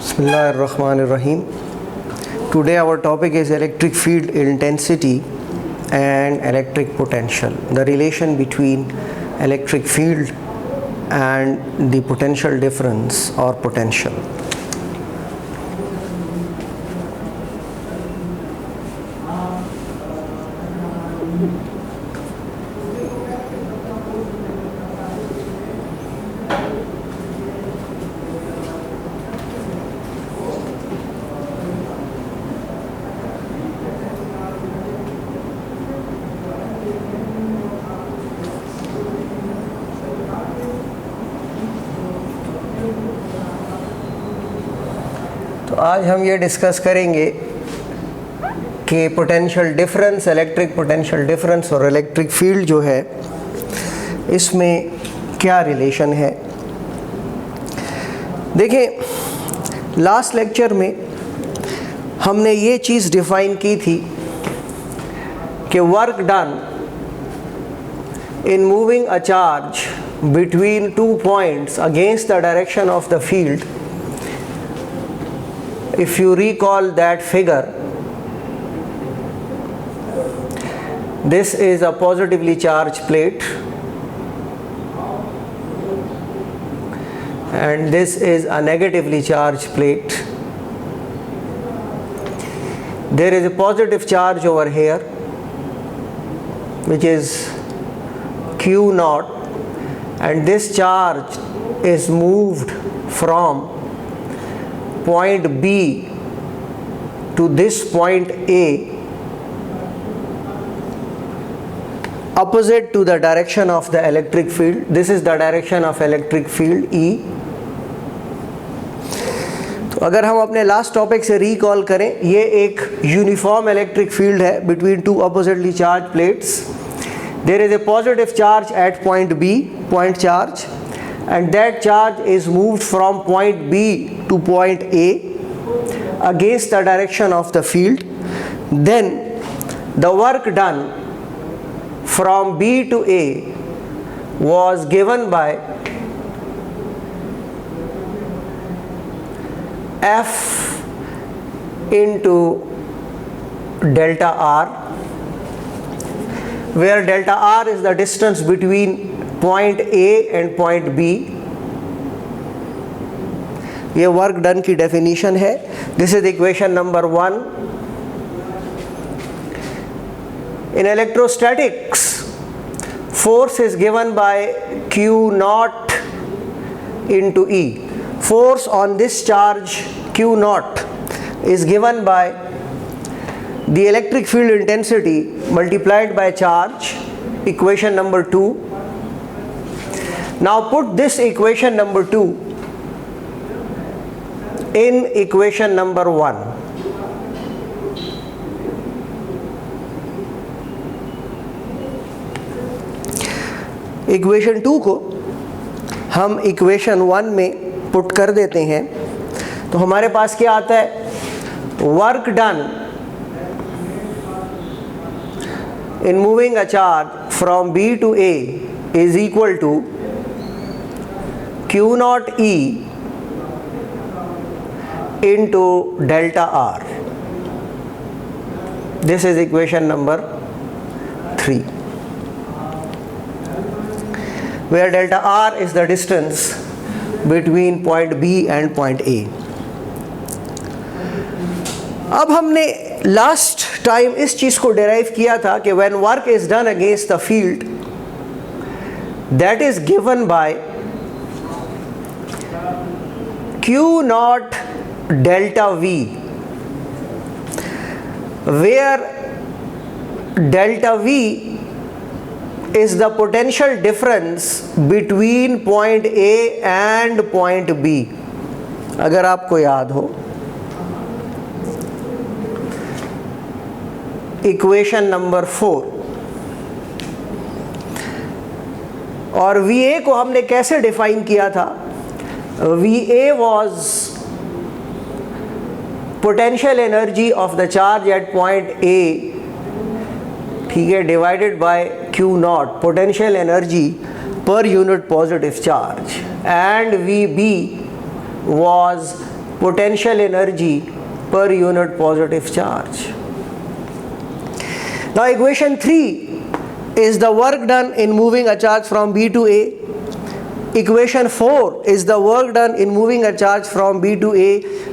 Bismillahirrahmanirrahim. Today our topic is electric field intensity and electric potential. The relation between electric field and the potential difference or potential. तो आज हम ये discuss करेंगे कि potential difference, electric potential difference और electric field जो है इसमें क्या रिलेशन है। देखें, लास्ट लेक्चर में हमने ये चीज़ डिफ़ाइन की थी कि work done in moving a charge between two points against the direction of the field. If you recall that figure, this is a positively charged plate and this is a negatively charged plate. There is a positive charge over here which is Q naught, and this charge is moved from point B to this point A opposite to the direction of the electric field. This is the direction of electric field E. तो अगर हम अपने last topic से recall करें, ये एक uniform electric field है between two oppositely charge plates. There is a positive charge at point B, point charge, and that charge is moved from point B to point A against the direction of the field. Then the work done from B to A was given by F into delta R, where delta R is the distance between point A and point B. ये work done की definition है. This is equation number 1. In electrostatics, force is given by Q naught into E. Force on this charge Q naught is given by the electric field intensity multiplied by charge, equation number 2. Now put this equation number 2 in equation number 1. Equation 2 को हम equation 1 में put कर देते हैं तो हमारे पास क्या आता है? Work done in moving a charge from B to A is equal to Q naught E into delta R. This is equation number 3, where delta R is the distance between point B and point A. अब हमने last time इस चीज़ को derive किया था कि when work is done against the field, that is given by Q naught delta V, where delta V is the potential difference between point A and point B. अगर आपको याद हो, equation number 4. और VA को हमने कैसे define किया था? VA was potential energy of the charge at point A, ठीक है, divided by Q naught, potential energy per unit positive charge, and VB was potential energy per unit positive charge. Now equation 3 is the work done in moving a charge from B to A. Equation 4 is the work done in moving a charge from B to A.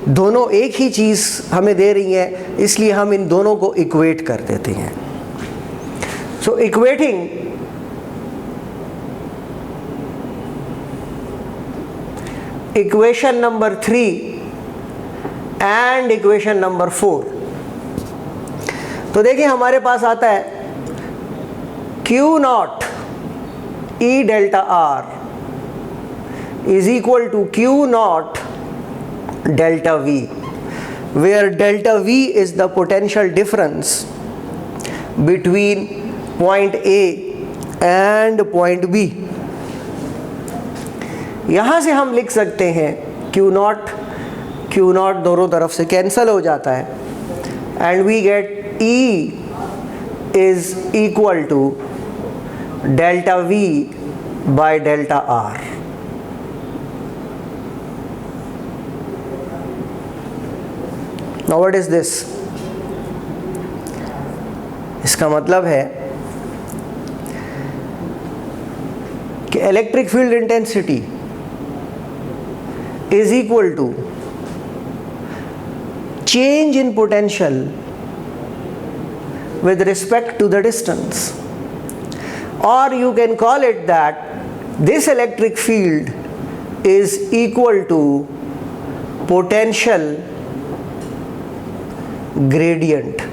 दोनों एक ही चीज़ हमें दे रही हैं, इसलिए हम इन दोनों को equate कर देते हैं. So equating equation number 3 and equation number 4. तो देखिए हमारे पास आता है Q naught E delta R is equal to Q naught delta V, where delta V is the potential difference between point A and point B. यहाँ से हम लिख सकते हैं Q naught दोनों तरफ से कैंसल हो जाता है and we get E is equal to delta V by delta R. Now what is this? इसका मतलब है कि electric field intensity is equal to change in potential with respect to the distance, or you can call it that this electric field is equal to potential gradient.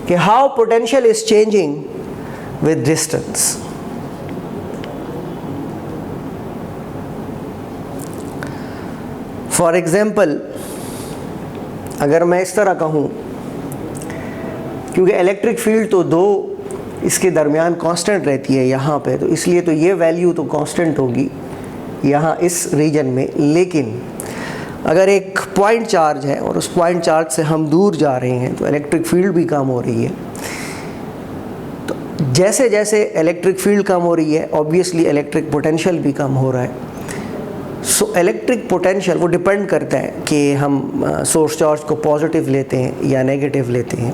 कि how potential is changing with distance. For example, अगर मैं इस तरह कहूँ, क्योंकि electric field तो दो इसके दरमियान कांस्टेंट रहती है यहाँ पे, तो इसलिए तो ये वैल्यू तो कांस्टेंट होगी यहाँ इस रीजन में. लेकिन अगर एक पॉइंट चार्ज है और उस पॉइंट चार्ज से हम दूर जा रहे हैं तो इलेक्ट्रिक फील्ड भी कम हो रही है. तो जैसे जैसे इलेक्ट्रिक फील्ड कम हो रही है, ऑब्वियसली इलेक्ट्रिक पोटेंशियल भी कम हो रहा है. सो इलेक्ट्रिक पोटेंशियल वो डिपेंड करता है कि हम सोर्स चार्ज को पॉजिटिव लेते हैं या नेगेटिव लेते हैं.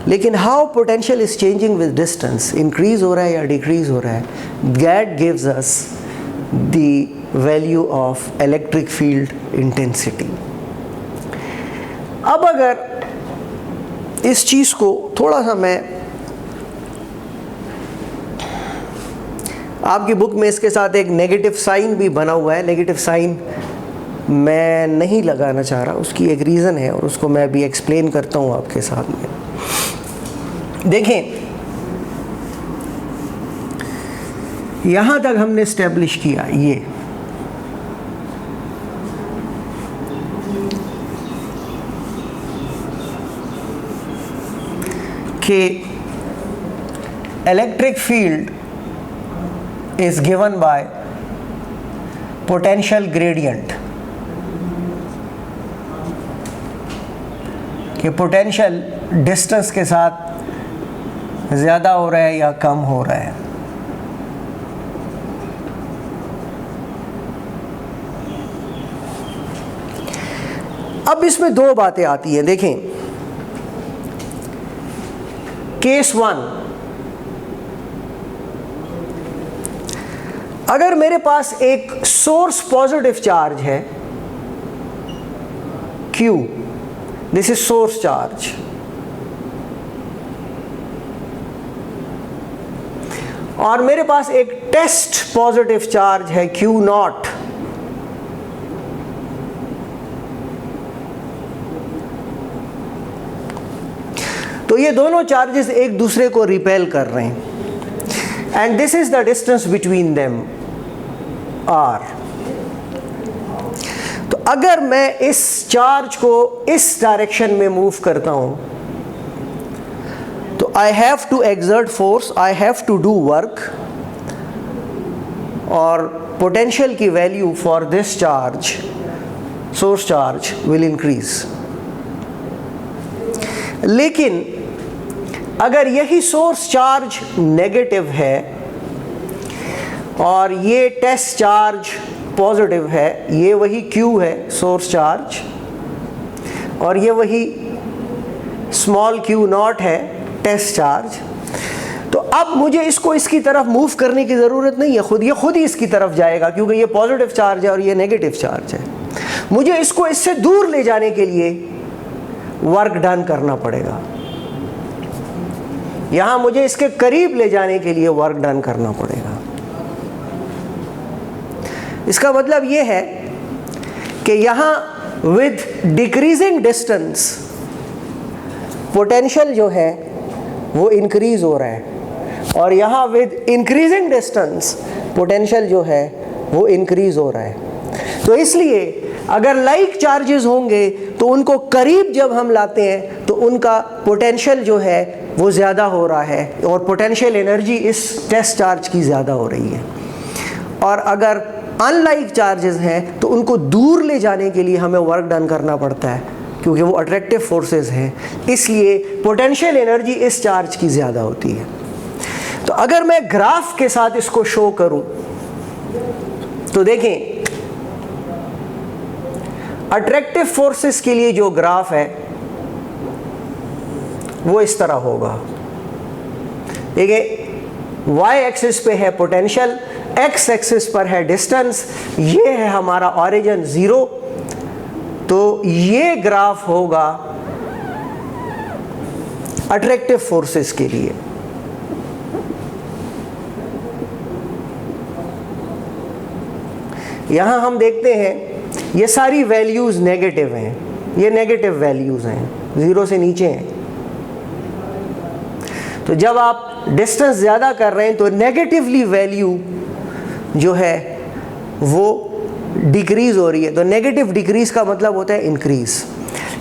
लेकिन how potential is changing with distance, increase हो रहा है या डिक्रीज हो रहा है, that gives us the value of electric field intensity. अब अगर इस चीज़ को थोड़ा सा मैं आपकी बुक में इसके साथ एक नेगेटिव साइन भी बना हुआ है, नेगेटिव साइन मैं नहीं लगाना चाह रहा, उसकी एक रीज़न है और उसको मैं अभी एक्सप्लेन करता हूँ आपके साथ में. देखें, यहाँ तक हमने इस्टेब्लिश किया ये कि electric field is given by potential gradient, कि पोटेंशियल डिस्टेंस के साथ ज़्यादा हो रहा है या कम हो रहा है. अब इसमें दो बातें आती हैं. देखें, केस 1, अगर मेरे पास एक सोर्स पॉजिटिव चार्ज है Q, this is source charge, और मेरे पास एक टेस्ट पॉजिटिव चार्ज है Q नॉट, तो ये दोनों चार्जेस एक दूसरे को रिपेल कर रहे हैं, and this is the distance between them R. तो अगर मैं इस चार्ज को इस डायरेक्शन में मूव करता हूं तो I have to exert force, I have to do work, और पोटेंशियल की value for this charge, source charge, will increase. लेकिन अगर यही सोर्स चार्ज नेगेटिव है और ये टेस्ट चार्ज पॉजिटिव है, ये वही Q है सोर्स चार्ज, और ये वही स्मॉल q नॉट है टेस्ट चार्ज। तो अब मुझे इसको इसकी तरफ मूव करने की ज़रूरत नहीं है, ये खुद ही इसकी तरफ जाएगा, क्योंकि ये पॉजिटिव चार्ज है और ये नेगेटिव चार्ज है। मुझे इसको इससे दूर ले जाने के लिए वर्क डन करना पड़ेगा, यहां मुझे इसके करीब ले जाने के लिए वर्क डन करना पड़ेगा। इसका मतलब ये है कि यहां विद डिक्रीजिंग डिस्टेंस पोटेंशियल जो है वो इंक्रीज हो रहा है, और यहाँ विद इंक्रीजिंग डिस्टेंस पोटेंशियल जो है वो इंक्रीज हो रहा है। तो इसलिए अगर लाइक चार्जेस होंगे तो उनको करीब जब हम लाते हैं तो उनका पोटेंशियल जो है वो ज़्यादा हो रहा है, और पोटेंशियल एनर्जी इस टेस्ट चार्ज की ज़्यादा हो रही है। और अगर अनलाइक चार्जेस हैं तो उनको दूर ले जाने के लिए हमें वर्क डन करना पड़ता है, क्योंकि वो अट्रैक्टिव फोर्सेस हैं, इसलिए पोटेंशियल एनर्जी इस चार्ज की ज़्यादा होती है। तो अगर मैं ग्राफ के साथ इसको शो करूं तो देखें, अट्रैक्टिव फोर्सेस के लिए जो ग्राफ है वो इस तरह होगा। देखिए, y एक्सिस पे है पोटेंशियल, x एक्सिस पर है डिस्टेंस, ये है हमारा ऑरिजिन 0। तो ये ग्राफ होगा अट्रैक्टिव फोर्सेस के लिए। यहां हम देखते हैं ये सारी वैल्यूज नेगेटिव हैं, ये नेगेटिव वैल्यूज हैं, 0 से नीचे हैं। तो जब आप डिस्टेंस ज़्यादा कर रहे हैं तो नेगेटिवली वैल्यू जो है वो डिक्रीज हो रही है। तो नेगेटिव डिक्रीज का मतलब होता है इंक्रीज।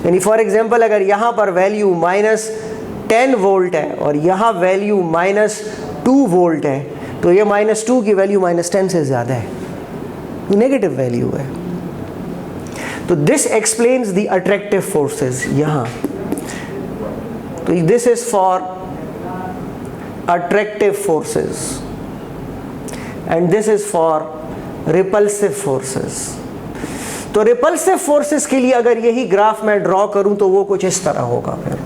यानी फॉर एग्जांपल अगर यहाँ पर वैल्यू -10 वोल्ट है और यहाँ वैल्यू -2 वोल्ट है, तो ये -2 की वैल्यू -10 से ज़्यादा है, ये नेगेटिव वैल्यू है। तो this explains the attractive forces यहाँ। तो this is for attractive forces and this is for repulsive forces। तो repulsive forces के लिए अगर यही ग्राफ मैं ड्रॉ करूं तो वो कुछ इस तरह होगा। फिर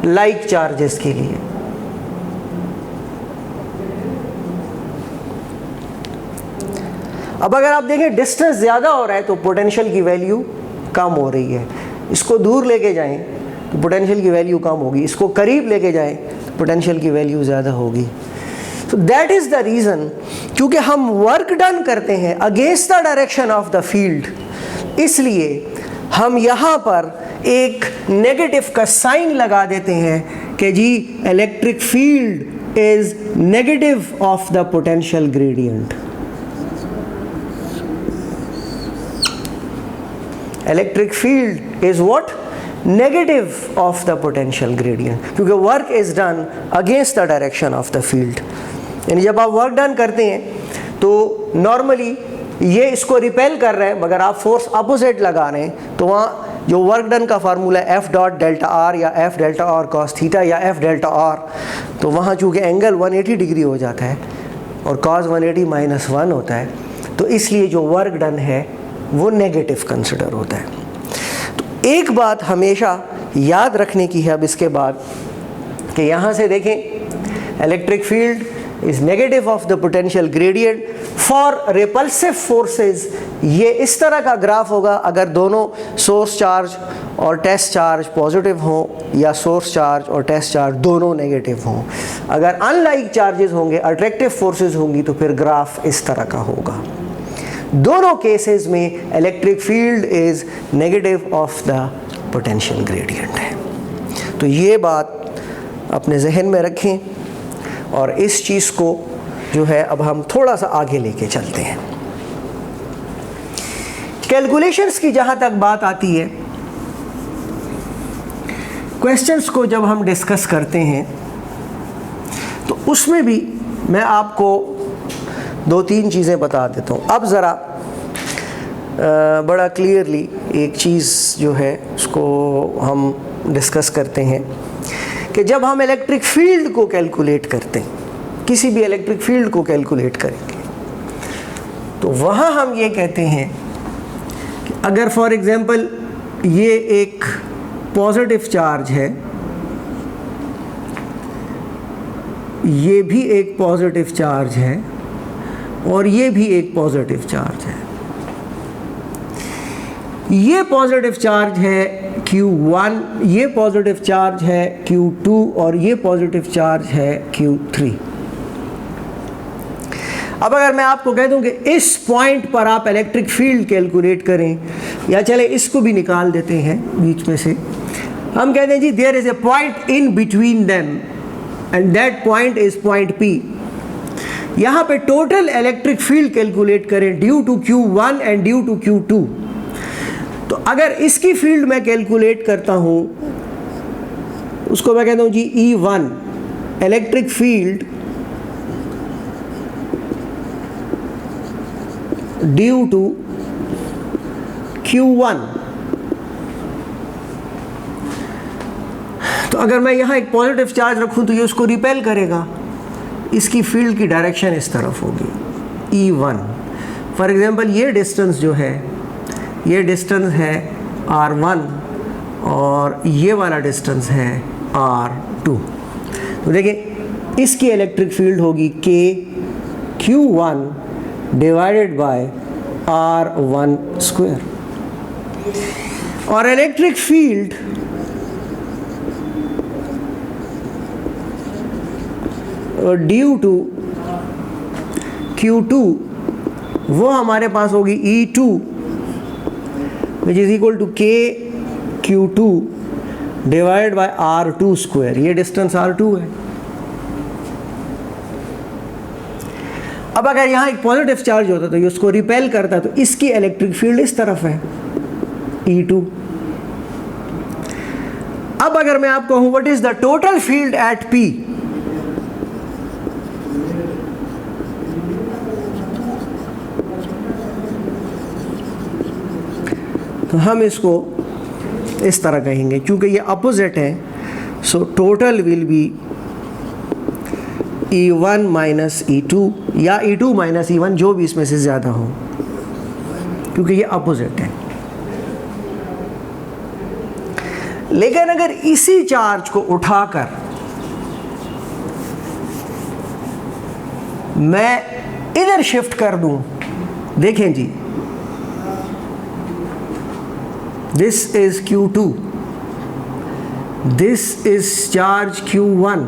लाइक चार्जेस के लिए अब अगर आप देखें डिस्टेंस ज़्यादा हो रहा है तो पोटेंशियल की वैल्यू कम हो रही है। इसको दूर लेके जाएं तो पोटेंशियल की वैल्यू कम होगी, इसको करीब लेके जाएं तो पोटेंशियल की वैल्यू ज़्यादा होगी। तो दैट इज़ द रीज़न, क्योंकि हम वर्क डन करते हैं against the direction of the field, इसलिए हम यहाँ पर एक नेगेटिव का साइन लगा देते हैं कि जी electric field is negative of the potential gradient. Electric field is what? Negative of the potential gradient, क्योंकि work is done against the direction of the field। यानी जब आप वर्क डन करते हैं तो नॉर्मली ये इसको रिपेल कर रहे हैं, मगर आप फोर्स अपोजिट लगा रहे हैं, तो वहाँ जो वर्क डन का फार्मूला है F डॉट डेल्टा आर या F delta R cos theta या F डेल्टा आर, तो वहाँ चूँकि एंगल 180 डिग्री हो जाता है और कॉस 180 -1 होता है, तो इसलिए जो वर्क डन है वो नेगेटिव कंसिडर होता है। तो एक बात हमेशा याद रखने की है अब इसके बाद कि यहाँ से देखें, electric field is negative of the potential gradient for repulsive forces. ये इस तरह का ग्राफ होगा अगर दोनों सोर्स चार्ज और टेस्ट चार्ज पॉजिटिव हों या सोर्स चार्ज और टेस्ट चार्ज दोनों नेगेटिव हों। अगर अनलाइक चार्जेस होंगे, अट्रैक्टिव फोर्सेस होंगी, तो फिर ग्राफ इस तरह का होगा। दोनों केसेस में electric field is negative of the potential gradient है। तो ये बात अपने जहन में रखें, और इस चीज़ को जो है अब हम थोड़ा सा आगे लेके चलते हैं। कैलकुलेशंस की जहाँ तक बात आती है, क्वेश्चंस को जब हम डिस्कस करते हैं तो उसमें भी मैं आपको 2-3 चीज़ें बता देता हूँ। अब ज़रा बड़ा क्लियरली एक चीज़ जो है उसको हम डिस्कस करते हैं कि जब हम इलेक्ट्रिक फील्ड को कैलकुलेट करते हैं, किसी भी इलेक्ट्रिक फील्ड को कैलकुलेट करेंगे, तो वहाँ हम ये कहते हैं कि अगर फॉर एग्जांपल ये एक पॉजिटिव चार्ज है, ये भी एक पॉजिटिव चार्ज है और ये भी एक पॉजिटिव चार्ज है, ये पॉजिटिव चार्ज है Q1, ये पॉजिटिव चार्ज है Q2 और ये पॉजिटिव चार्ज है Q3। अब अगर मैं आपको कह दूं कि इस पॉइंट पर आप इलेक्ट्रिक फील्ड कैलकुलेट करें, या चले इसको भी निकाल देते हैं बीच में से, हम कहते हैं जी there is a point in between them and that point is point P। यहाँ पे टोटल इलेक्ट्रिक फील्ड कैलकुलेट करें due to Q1 and due to Q2। तो अगर इसकी फील्ड मैं कैलकुलेट करता हूँ, उसको मैं कहता हूँ जी E1, electric field due to Q1। तो अगर मैं यहाँ एक पॉजिटिव चार्ज रखूँ तो ये उसको रिपेल करेगा, इसकी फील्ड की डायरेक्शन इस तरफ होगी E1। फॉर एग्जांपल ये डिस्टेंस जो है, ये डिस्टेंस है R1 और ये वाला डिस्टेंस है R2। तो देखिए इसकी इलेक्ट्रिक फील्ड होगी K Q1 divided by R1 square, और electric field due to Q2 वो हमारे पास होगी E2 which is equal to K Q2 divide by R2 square. ये डिस्टेंस R2 है। अब अगर यहाँ एक पॉजिटिव चार्ज होता तो ये उसको रिपेल करता, तो इसकी इलेक्ट्रिक फील्ड इस तरफ है E2। अब अगर मैं आपको कहूँ what is the total field at P, तो हम इसको इस तरह कहेंगे, क्योंकि ये अपोजिट है, so total will be E1 minus E2 या E2 माइनस E1, जो भी इसमें से ज़्यादा हो, क्योंकि ये अपोजिट है। लेकिन अगर इसी चार्ज को उठाकर मैं इधर शिफ्ट कर दूं, देखें जी, this is Q2, this is charge Q1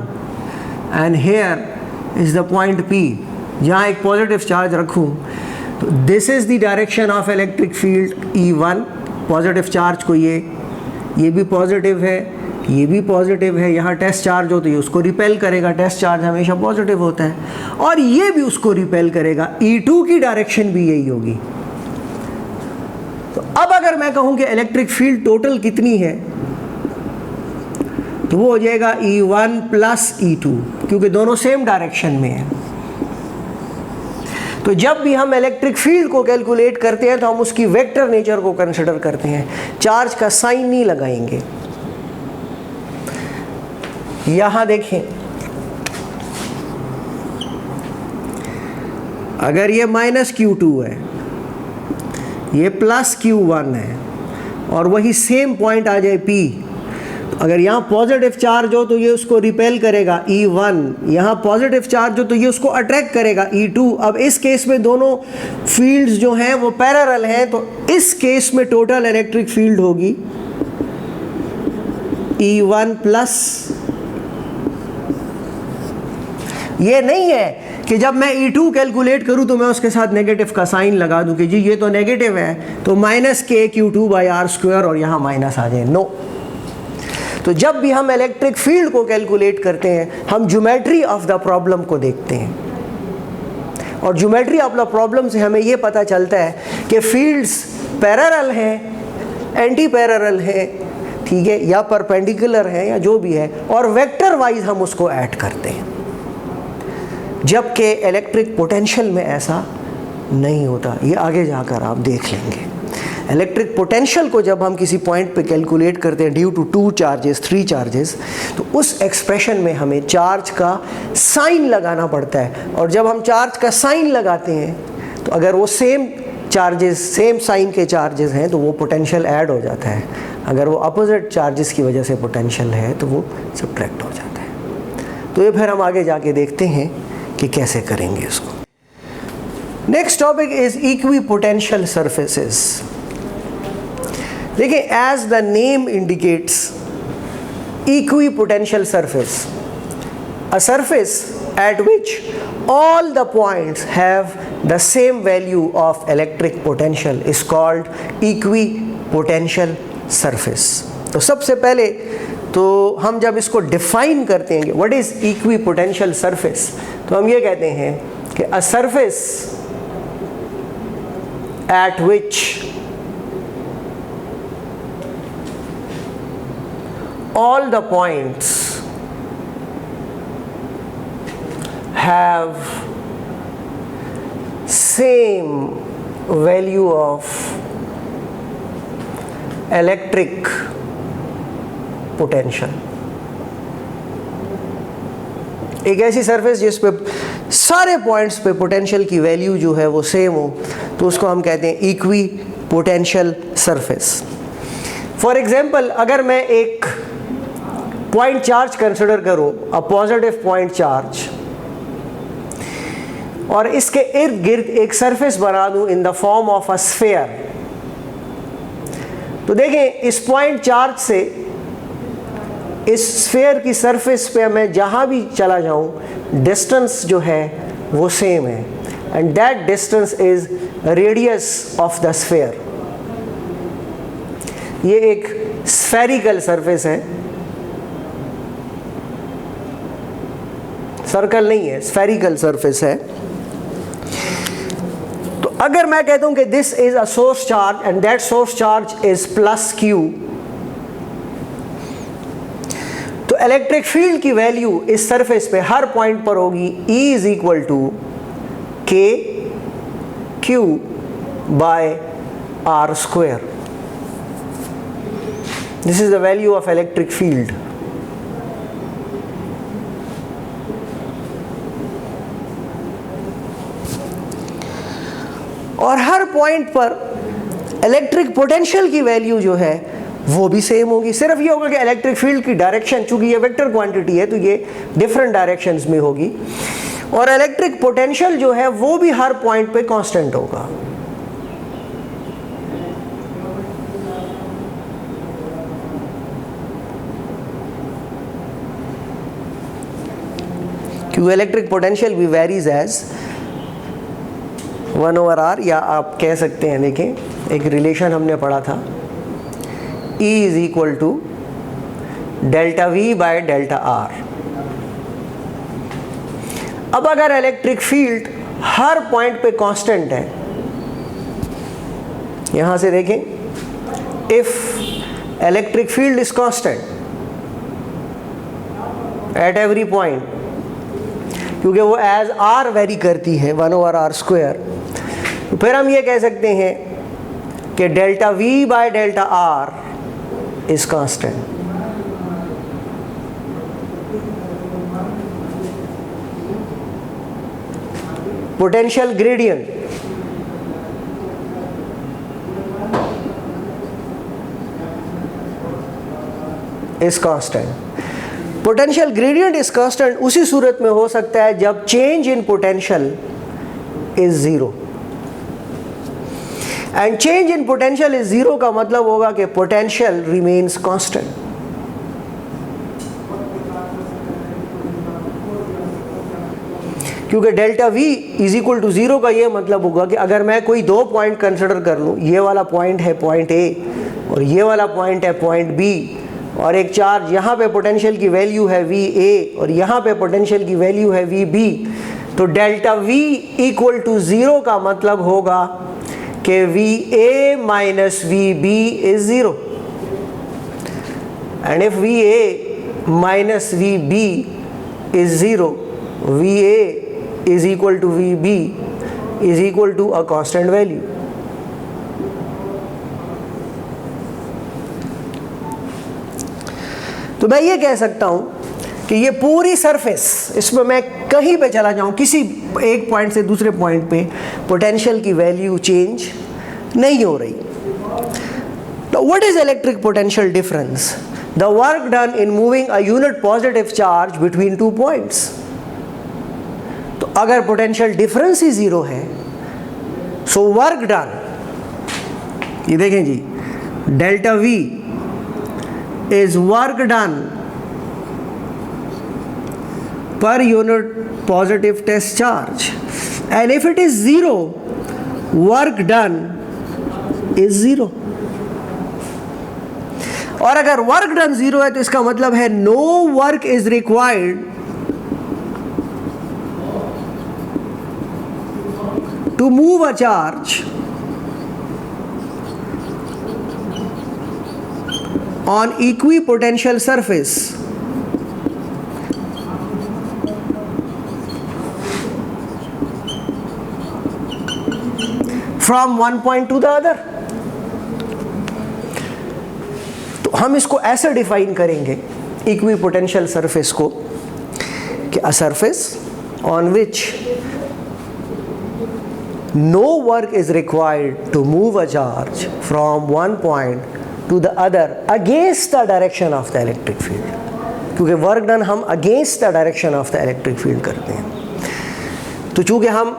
and here is the point P। जहाँ एक पॉजिटिव चार्ज रखूँ तो this is the direction of electric field E1, positive charge को ये भी पॉजिटिव है, ये भी पॉजिटिव है, यहाँ टेस्ट चार्ज हो तो ये उसको रिपेल करेगा, टेस्ट चार्ज हमेशा पॉजिटिव होता है, और ये भी उसको रिपेल करेगा, E2 की डायरेक्शन भी यही होगी। तो अब अगर मैं कहूं कि इलेक्ट्रिक फील्ड टोटल कितनी है, तो वो हो जाएगा E1 प्लस E2, क्योंकि दोनों सेम डायरेक्शन में है। तो जब भी हम इलेक्ट्रिक फील्ड को कैलकुलेट करते हैं तो हम उसकी वेक्टर नेचर को कंसिडर करते हैं, चार्ज का साइन नहीं लगाएंगे। यहां देखें, अगर ये माइनस Q2 है, ये प्लस Q1 है, और वही सेम पॉइंट आ जाए P, तो अगर यहाँ पॉजिटिव चार्ज हो तो ये उसको रिपेल करेगा E1, यहाँ पॉजिटिव चार्ज हो तो ये उसको अट्रैक्ट करेगा E2। अब इस केस में दोनों फील्ड्स जो हैं वो पैरेलल हैं, तो इस केस में टोटल इलेक्ट्रिक फील्ड होगी E1 प्लस, ये नहीं है कि जब मैं E2 कैलकुलेट करूं तो मैं उसके साथ नेगेटिव का साइन लगा दूं कि जी ये तो नेगेटिव है तो minus K Q2 by R square और यहाँ माइनस आ जाए। नो, तो जब भी हम इलेक्ट्रिक फील्ड को कैलकुलेट करते हैं हम ज्योमेट्री ऑफ द प्रॉब्लम को देखते हैं, और ज्योमेट्री ऑफ द प्रॉब्लम से हमें ये पता चलता है कि फील्ड्स पैरेलल हैं, एंटी पैरेलल हैं, ठीक है, या परपेंडिकुलर है या जो भी है, और वेक्टर वाइज हम उसको ऐड करते हैं, जबकि इलेक्ट्रिक पोटेंशियल में ऐसा नहीं होता। ये आगे जाकर आप देख लेंगे। इलेक्ट्रिक पोटेंशियल को जब हम किसी पॉइंट पे कैलकुलेट करते हैं ड्यू टू 2 चार्जेस 3 चार्जेस, तो उस एक्सप्रेशन में हमें चार्ज का साइन लगाना पड़ता है। और जब हम चार्ज का साइन लगाते हैं तो अगर वो सेम चार्जेस सेम साइन के चार्जेस हैं तो वो पोटेंशियल ऐड हो जाता है, अगर वो अपोजिट चार्जेस की वजह से पोटेंशियल है तो वो सब्ट्रैक्ट हो जाता है। तो ये फिर हम आगे जाके देखते हैं कि कैसे करेंगे इसको। Next topic is equipotential surfaces. देखिए, as the name indicates, equipotential surface, a surface at which all the points have the same value of electric potential is called equipotential surface। तो सबसे पहले तो हम जब इसको डिफाइन करते हैं व्हाट इज इक्विपोटेंशियल सरफेस, तो हम ये कहते हैं कि a surface at which all the points have same value of electric potential। एक ऐसी सरफेस जिस पे सारे पॉइंट्स पे पोटेंशियल की वैल्यू जो है वो सेम हो, तो उसको हम कहते हैं इक्विपोटेंशियल सरफेस। फॉर एग्जाम्पल, अगर मैं एक पॉइंट चार्ज कंसिडर करूं, अ पॉजिटिव पॉइंट चार्ज, और इसके इर्द गिर्द एक सरफेस बना दूं in the form of a sphere, तो देखें इस पॉइंट चार्ज से इस स्फीयर की सरफेस पे मैं जहां भी चला जाऊं डिस्टेंस जो है वो सेम है, and that distance is radius of the sphere. ये एक स्फेरिकल सरफेस है, सर्कल नहीं है, स्फेरिकल सरफेस है। तो अगर मैं कहता हूं कि this is a source charge and that source charge is plus Q, तो इलेक्ट्रिक फील्ड की वैल्यू इस सरफेस पे हर पॉइंट पर होगी E is equal to K Q by R square. This is the value of electric field. और हर point पर इलेक्ट्रिक पोटेंशियल की वैल्यू जो है वो भी सेम होगी। सिर्फ ये होगा कि इलेक्ट्रिक फील्ड की डायरेक्शन, चूंकि ये वेक्टर क्वांटिटी है तो ये डिफरेंट डायरेक्शंस में होगी, और इलेक्ट्रिक पोटेंशियल जो है वो भी हर पॉइंट पे कांस्टेंट होगा। क्योंकि इलेक्ट्रिक पोटेंशियल भी वेरीज एज 1/r, या आप कह सकते हैं, देखें एक रिलेशन हमने पढ़ा था, E is equal to delta V by delta R। अब अगर इलेक्ट्रिक फील्ड हर पॉइंट पे कांस्टेंट है, यहां से देखें, if electric field is constant at every point, क्योंकि वो एज R वेरी करती है 1/r स्क्वायर, तो फिर हम ये कह सकते हैं कि delta V by delta R is constant. Potential gradient is constant. Potential gradient is constant उसी सूरत में हो सकता है जब change in potential is zero, and change in potential is zero का मतलब होगा कि पोटेंशियल रिमेन्स कांस्टेंट। क्योंकि delta V is equal to zero का ये मतलब होगा कि अगर मैं कोई दो पॉइंट कंसिडर कर लूँ, ये वाला पॉइंट है पॉइंट A और ये वाला पॉइंट है पॉइंट B, और एक चार्ज यहाँ पे पोटेंशियल की वैल्यू है VA और यहाँ पे पोटेंशियल की वैल्यू है VB, तो delta V equal to zero का मतलब होगा कि VA minus VB is zero, and if VA minus VB is zero, VA is equal to VB is equal to a constant value। तो मैं ये कह सकता हूँ कि ये पूरी सरफेस, इसमें मैं कहीं पे चला जाऊँ, किसी एक पॉइंट से दूसरे पॉइंट पे पोटेंशियल की वैल्यू चेंज नहीं हो रही. Now what is electric potential difference? The work done in moving a unit positive charge between two points. तो अगर पोटेंशियल डिफरेंस ही जीरो है, सो वर्क डन, ये देखें जी, delta V is work done per unit positive test charge, and if it is zero, work done is zero. और अगर work done zero है तो इसका मतलब है no work is required to move a charge on equipotential surface from one point to the other. तो हम इसको ऐसे डिफाइन करेंगे इक्विपोटेंशियल सरफेस को कि a surface on which no work is required to move a charge from one point to the other against the direction of the electric field. क्योंकि work done हम against the direction of the electric field करते हैं. तो चूँकि हम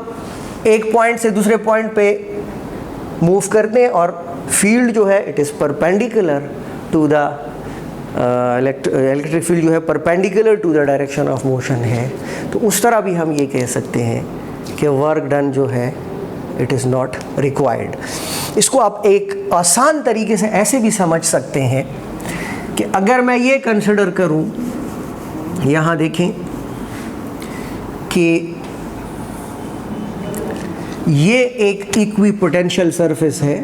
एक point से दूसरे पॉइंट पे मूव करते हैं और फील्ड जो है it is perpendicular to the electric field जो है perpendicular to the direction of motion है, तो उस तरह भी हम ये कह सकते हैं कि वर्क डन जो है इट इज़ नॉट रिक्वायर्ड. इसको आप एक आसान तरीके से ऐसे भी समझ सकते हैं कि अगर मैं ये कंसिडर करूं, यहाँ देखें कि ये एक इक्विपोटेंशियल सरफेस है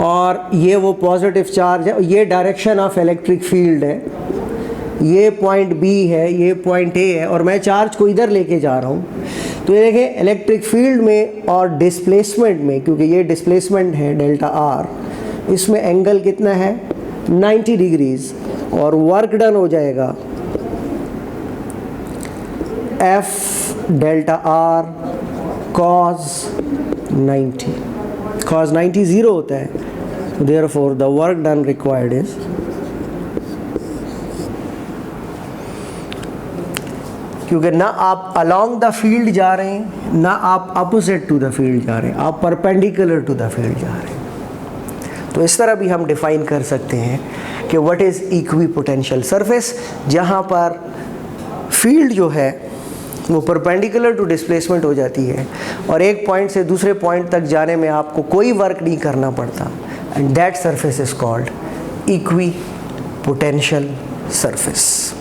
और ये वो पॉजिटिव चार्ज है, ये डायरेक्शन ऑफ इलेक्ट्रिक फील्ड है, ये पॉइंट B है, ये पॉइंट A है और मैं चार्ज को इधर लेके जा रहा हूँ. तो ये देखें इलेक्ट्रिक फील्ड में और डिस्प्लेसमेंट में, क्योंकि ये डिस्प्लेसमेंट है डेल्टा R, इसमें एंगल कितना है 90 डिग्रीज और वर्क डन हो जाएगा F delta R cos 90. cos 90 zero होता है, therefore the work done required is क्योंकि ना आप along the field जा रहे हैं ना आप opposite to the field जा रहे हैं, आप perpendicular to the field जा रहे हैं. तो इस तरह भी हम डिफाइन कर सकते हैं कि what is equipotential surface, जहाँ पर फील्ड जो है वो परपेंडिकुलर टू डिस्प्लेसमेंट हो जाती है और एक पॉइंट से दूसरे पॉइंट तक जाने में आपको कोई वर्क नहीं करना पड़ता, and that surface is called equipotential surface.